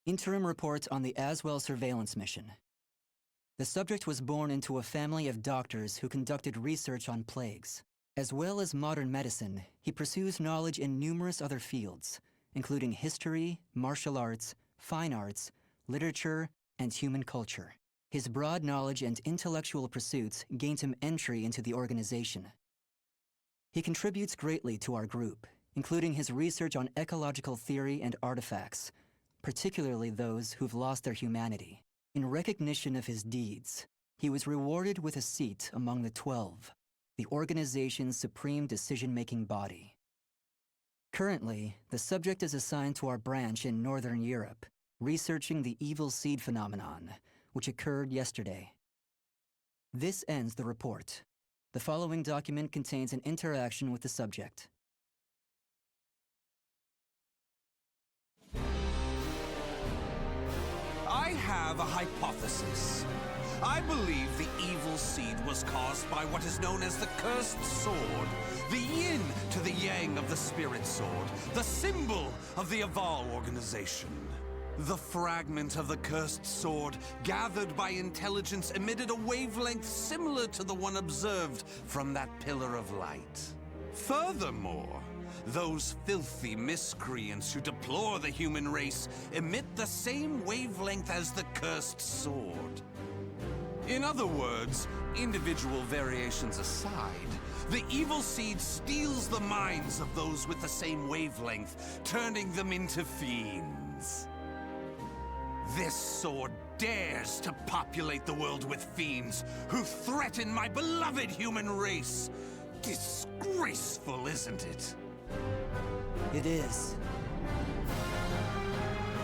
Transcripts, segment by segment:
Interim report on the Azwel surveillance mission. The subject was born into a family of doctors who conducted research on plagues. As well as modern medicine, he pursues knowledge in numerous other fields, including history, martial arts, fine arts, literature, and human culture. His broad knowledge and intellectual pursuits gained him entry into the organization. He contributes greatly to our group, including his research on ecological theory and artifacts, particularly those who've lost their humanity. In recognition of his deeds, he was rewarded with a seat among the 12, the organization's supreme decision-making body. Currently, the subject is assigned to our branch in Northern Europe, researching the evil seed phenomenon, which occurred yesterday. This ends the report. The following document contains an interaction with the subject. I have a hypothesis. I believe the evil seed was caused by what is known as the cursed sword, the yin to the yang of the spirit sword, the symbol of the Azwel organization. The fragment of the cursed sword, gathered by intelligence, emitted a wavelength similar to the one observed from that pillar of light. Furthermore, those filthy miscreants who deplore the human race emit the same wavelength as the cursed sword. In other words, individual variations aside, the evil seed steals the minds of those with the same wavelength, turning them into fiends. This sword dares to populate the world with fiends who threaten my beloved human race. Disgraceful, isn't it? It is.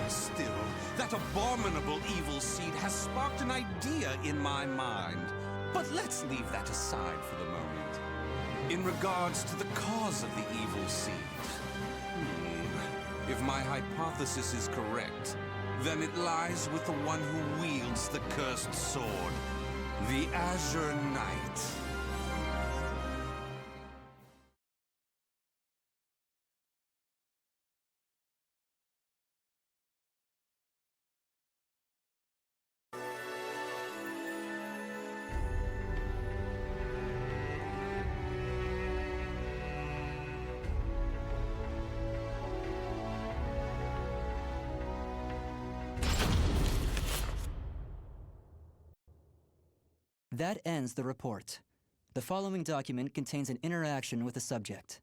Still, that abominable evil seed has sparked an idea in my mind. But let's leave that aside for the moment. In regards to the cause of the evil seed, if my hypothesis is correct, then it lies with the one who wields the cursed sword, the Azure Knight. That ends the report. The following document contains an interaction with the subject.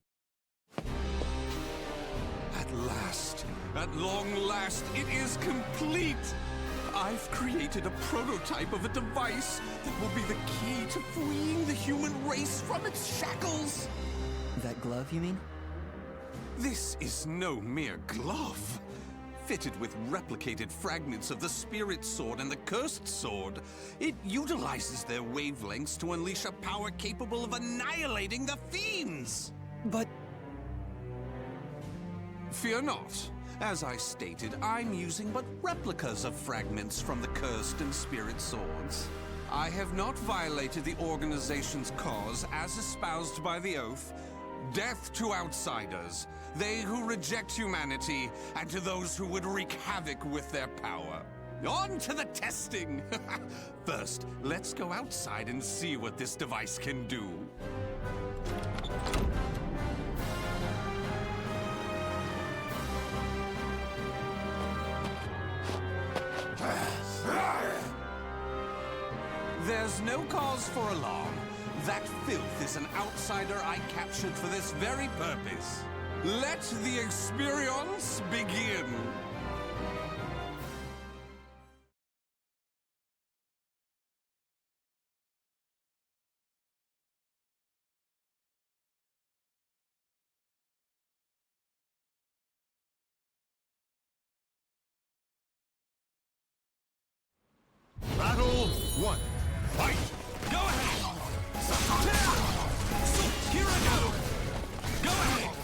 At long last, it is complete! I've created a prototype of a device that will be the key to freeing the human race from its shackles! That glove, you mean? This is no mere glove. Fitted with replicated fragments of the spirit sword and the cursed sword, it utilizes their wavelengths to unleash a power capable of annihilating the fiends! But... Fear not. As I stated, I'm using but replicas of fragments from the cursed and spirit swords. I have not violated the organization's cause as espoused by the oath. Death to outsiders, they who reject humanity, and to those who would wreak havoc with their power. On to the testing! First, let's go outside and see what this device can do. There's no cause for alarm. That filth is an outsider I captured for this very purpose. Let the experience begin! Battle 1. Fight! Go ahead! Here I go! Go ahead!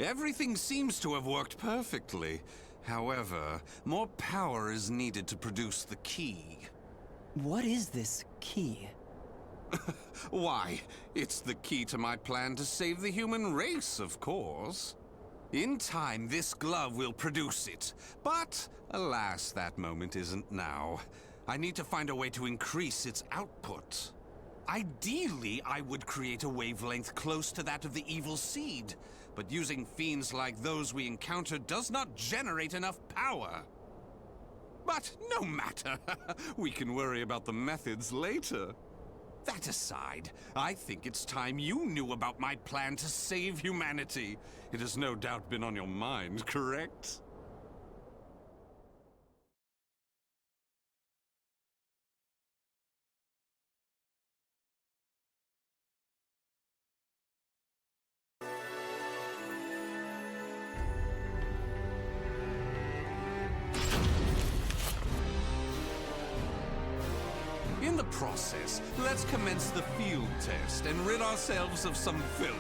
Everything seems to have worked perfectly. However, more power is needed to produce the key. What is this key? Why, it's the key to my plan to save the human race, of course. In time, this glove will produce it. But, alas, that moment isn't now. I need to find a way to increase its output. Ideally, I would create a wavelength close to that of the evil seed. But using fiends like those we encountered does not generate enough power. But no matter. We can worry about the methods later. That aside, I think it's time you knew about my plan to save humanity. It has no doubt been on your mind, correct? In the process, let's commence the field test and rid ourselves of some filth.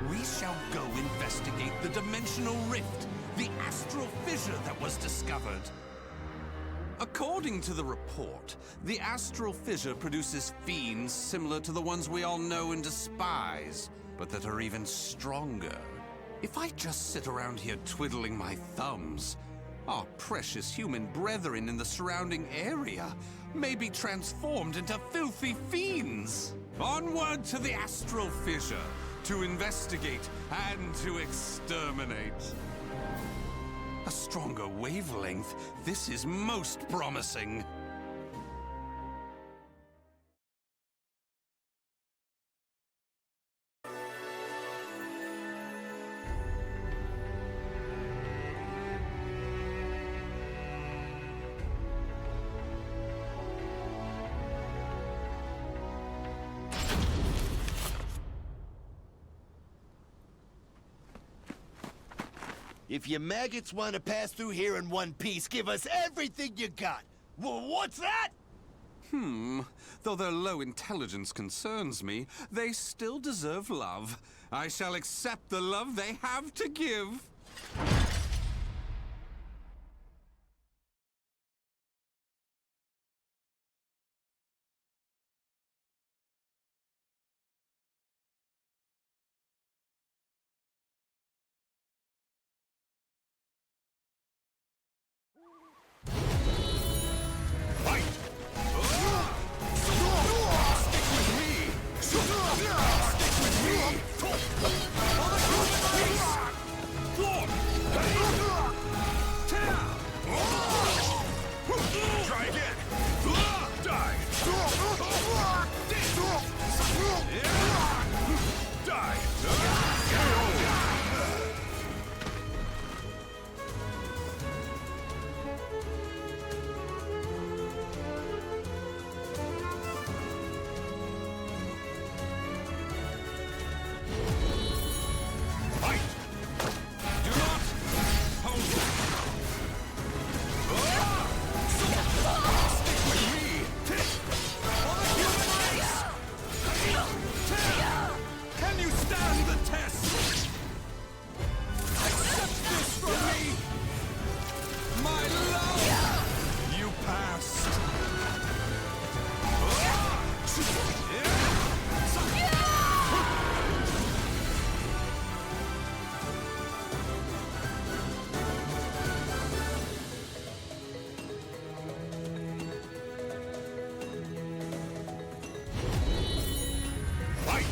We shall go investigate the dimensional rift, the astral fissure that was discovered. According to the report, the astral fissure produces fiends similar to the ones we all know and despise, but that are even stronger. If I just sit around here twiddling my thumbs, our precious human brethren in the surrounding area may be transformed into filthy fiends. Onward to the astral fissure, to investigate and to exterminate. A stronger wavelength. This is most promising. If you maggots want to pass through here in one piece, give us everything you got. What's that? Though their low intelligence concerns me, they still deserve love. I shall accept the love they have to give. Try again. Die. Die. Fight. Do not hold. Stick with me. For the human race. Can you stand the test? Accept this from me. My love. You passed. Fight!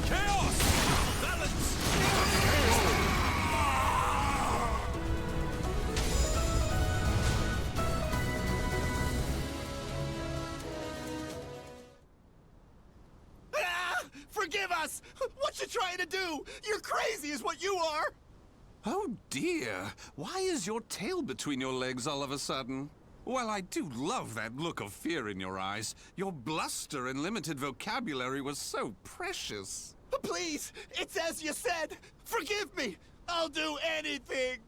Chaos! Balance! Forgive us! What you trying to do? You're crazy is what you are! Oh dear, why is your tail between your legs all of a sudden? Well, I do love that look of fear in your eyes. Your bluster and limited vocabulary was so precious. Please, it's as you said. Forgive me. I'll do anything.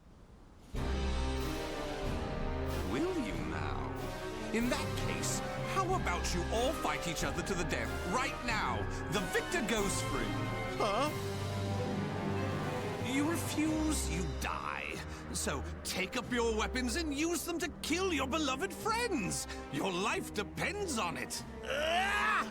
Will you now? In that case, how about you all fight each other to the death right now? The victor goes free. Huh? You refuse, you die. So take up your weapons and use them to kill your beloved friends. Your life depends on it. Ah!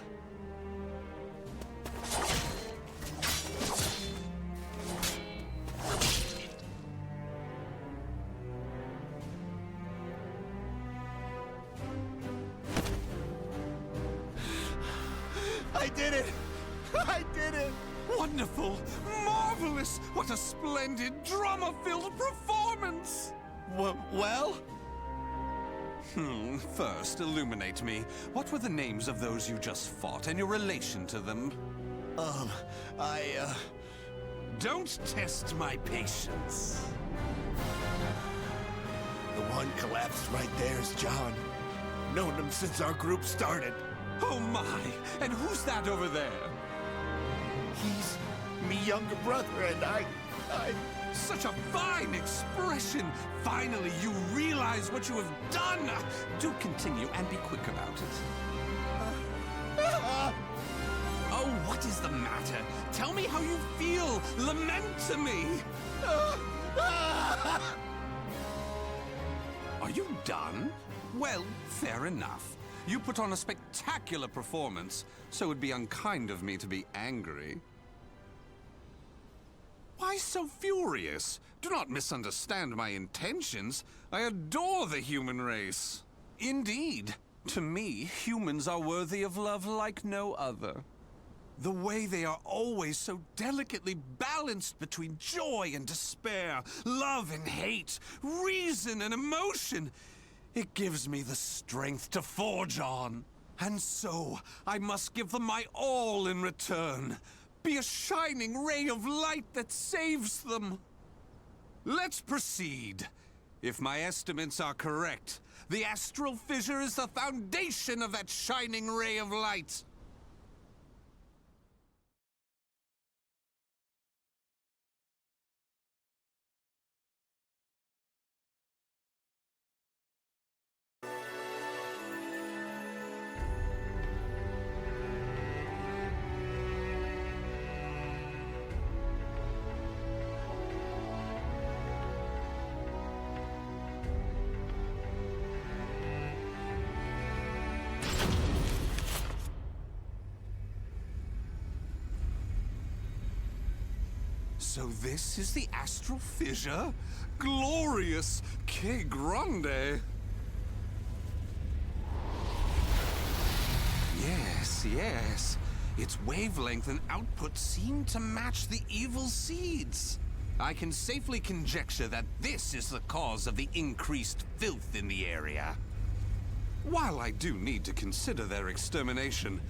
I did it! I did it! Wonderful! Marvelous! What a splendid, drama-filled performance! Well? First, illuminate me. What were the names of those you just fought and your relation to them? Don't test my patience. The one collapsed right there is John. Known him since our group started. Oh my! And who's that over there? He's me younger brother, and I... Such a fine expression! Finally, you realize what you have done! Do continue and be quick about it. Oh, what is the matter? Tell me how you feel! Lament to me! Are you done? Well, fair enough. You put on a spectacular performance, so it would be unkind of me to be angry. Why so furious? Do not misunderstand my intentions. I adore the human race. Indeed, to me, humans are worthy of love like no other. The way they are always so delicately balanced between joy and despair, love and hate, reason and emotion. It gives me the strength to forge on. And so, I must give them my all in return. Be a shining ray of light that saves them. Let's proceed. If my estimates are correct, the astral fissure is the foundation of that shining ray of light. So this is the astral fissure? Glorious! Que grande! Yes, yes. Its wavelength and output seem to match the evil seeds. I can safely conjecture that this is the cause of the increased filth in the area. While I do need to consider their extermination,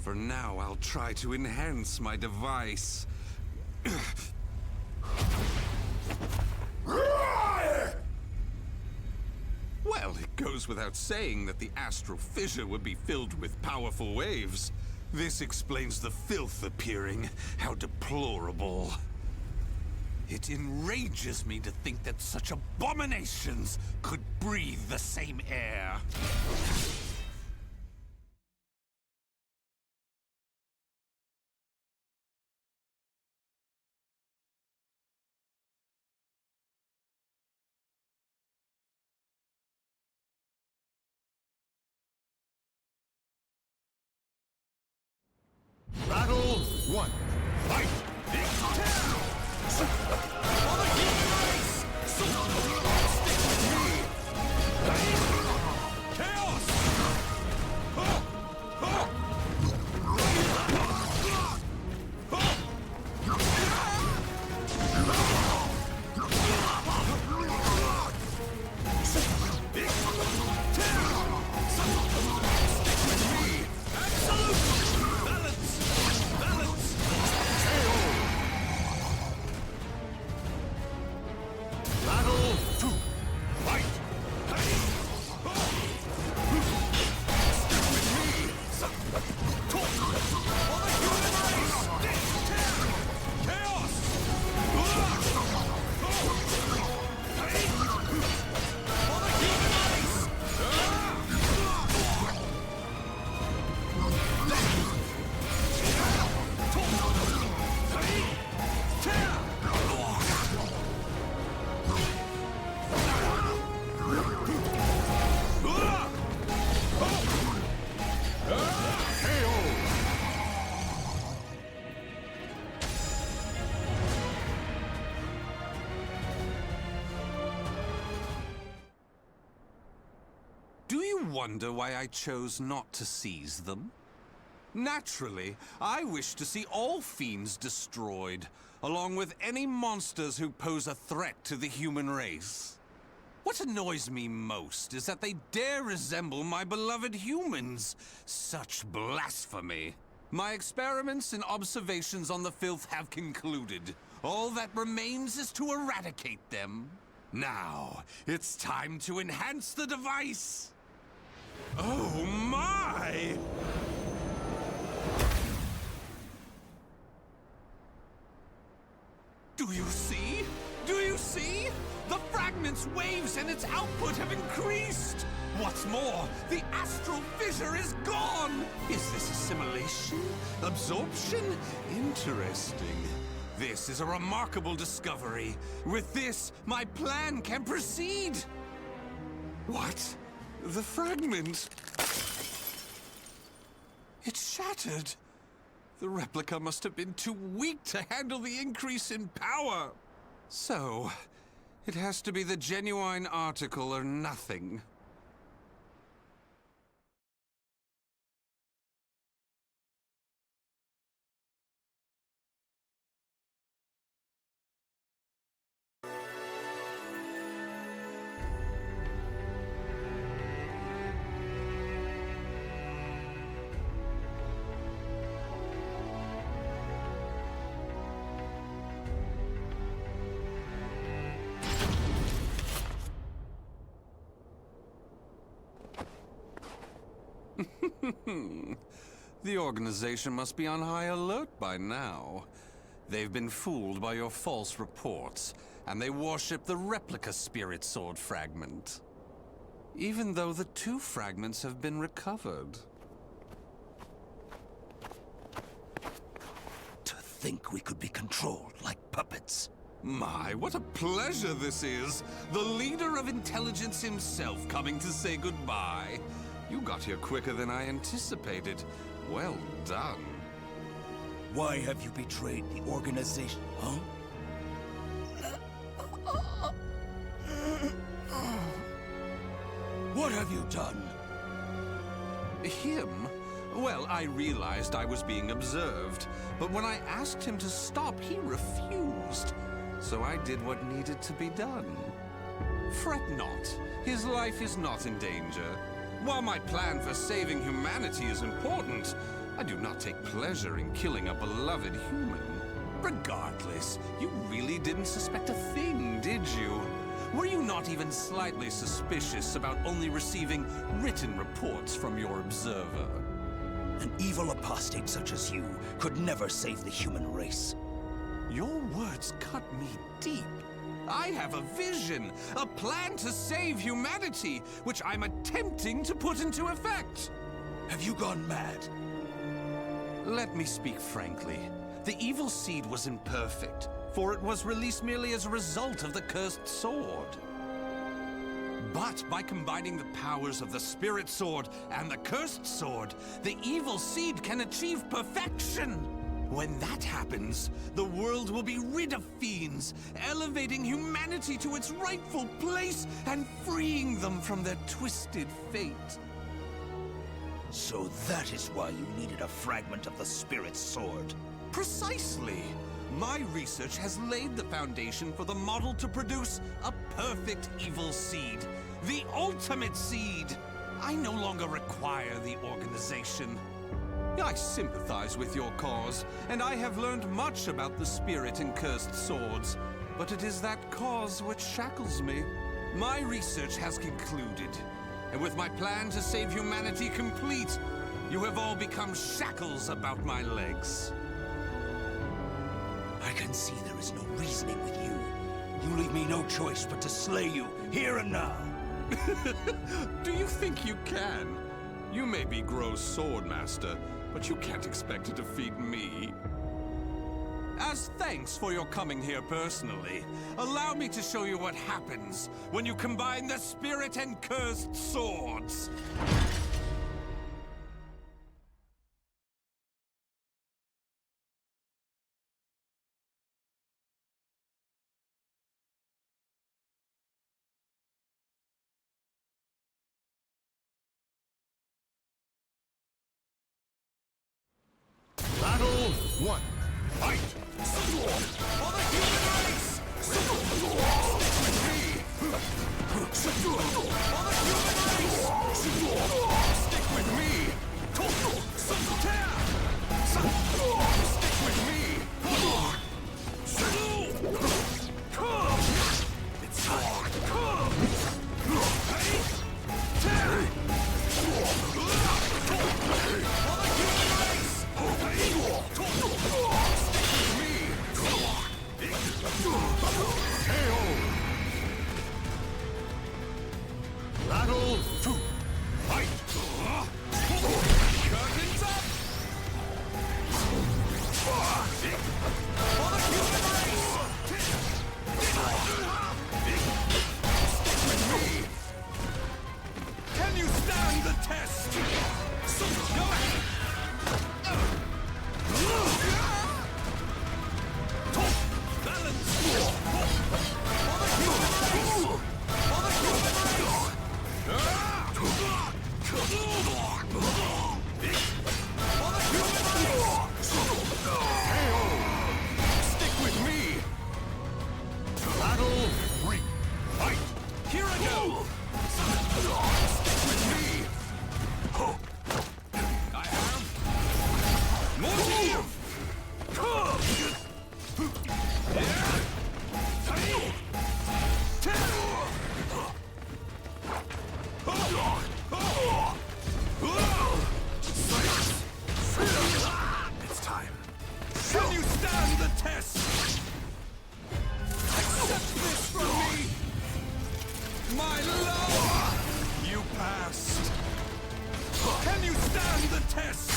for now I'll try to enhance my device. Well, it goes without saying that the astral fissure would be filled with powerful waves. This explains the filth appearing. How deplorable. It enrages me to think that such abominations could breathe the same air. Battle 1. Fight! Balance! wonder why I chose not to seize them? Naturally, I wish to see all fiends destroyed, along with any monsters who pose a threat to the human race. What annoys me most is that they dare resemble my beloved humans. Such blasphemy. My experiments and observations on the filth have concluded. All that remains is to eradicate them. Now, it's time to enhance the device. Oh my! Do you see? Do you see? The fragment's waves and its output have increased! What's more, the astral fissure is gone! Is this assimilation? Absorption? Interesting. This is a remarkable discovery. With this, my plan can proceed! What? The fragment? It's shattered! The replica must have been too weak to handle the increase in power! So, it has to be the genuine article or nothing. The organization must be on high alert by now. They've been fooled by your false reports, and they worship the replica spirit sword fragment. Even though the two fragments have been recovered. To think we could be controlled like puppets. My, what a pleasure this is! The leader of intelligence himself coming to say goodbye. You got here quicker than I anticipated. Well done. Why have you betrayed the organization, huh? What have you done? Him? Well, I realized I was being observed, but when I asked him to stop, he refused. So I did what needed to be done. Fret not. His life is not in danger. While my plan for saving humanity is important, I do not take pleasure in killing a beloved human. Regardless, you really didn't suspect a thing, did you? Were you not even slightly suspicious about only receiving written reports from your observer? An evil apostate such as you could never save the human race. Your words cut me deep. I have a vision, a plan to save humanity, which I'm attempting to put into effect. Have you gone mad? Let me speak frankly. The evil seed was imperfect, for it was released merely as a result of the cursed sword. But by combining the powers of the spirit sword and the cursed sword, the evil seed can achieve perfection. When that happens, the world will be rid of fiends, elevating humanity to its rightful place and freeing them from their twisted fate. So that is why you needed a fragment of the spirit sword. Precisely. My research has laid the foundation for the model to produce a perfect evil seed. The ultimate seed. I no longer require the organization. I sympathize with your cause, and I have learned much about the spirit and cursed swords. But it is that cause which shackles me. My research has concluded, and with my plan to save humanity complete, you have all become shackles about my legs. I can see there is no reasoning with you. You leave me no choice but to slay you, here and now. Do you think you can? You may be Gro's swordmaster, but you can't expect to defeat me. As thanks for your coming here personally, allow me to show you what happens when you combine the spirit and cursed swords. Fight! For the human race! Stick with me! For the human race! Stick with me! Stick with me! It's time! Battle 2! Fight! Curtains up! For the human race! Stick with me! Can you stand the test? Go ahead! Balance! For the human race! For the human race! For the human race! Stick with me! Battle 3! Fight! Here I go! Stick with me! I have more to give! It's time. Can you stand the test? Accept this from me! My love! You passed. Can you stand the test?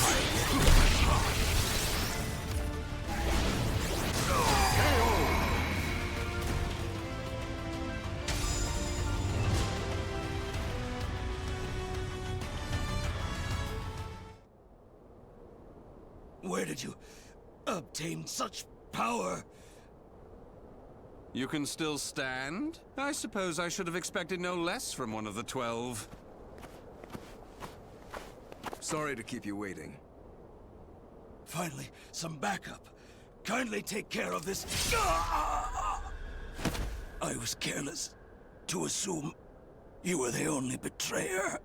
Where did you obtain such power? You can still stand? I suppose I should have expected no less from one of the 12. Sorry to keep you waiting. Finally, some backup. Kindly take care of this. I was careless to assume you were the only betrayer.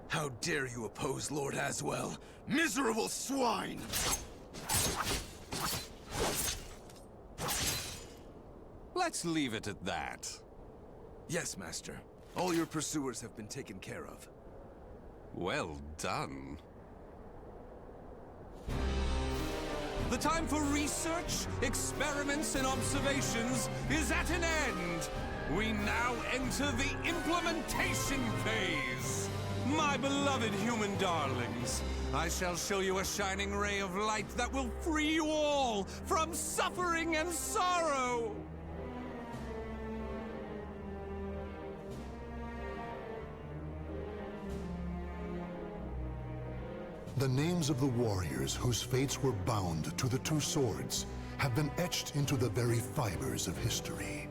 How dare you oppose Lord Azwel? Miserable swine! Let's leave it at that. Yes, Master. All your pursuers have been taken care of. Well done. The time for research, experiments, and observations is at an end. We now enter the implementation phase. My beloved human darlings, I shall show you a shining ray of light that will free you all from suffering and sorrow. The names of the warriors whose fates were bound to the two swords have been etched into the very fibers of history.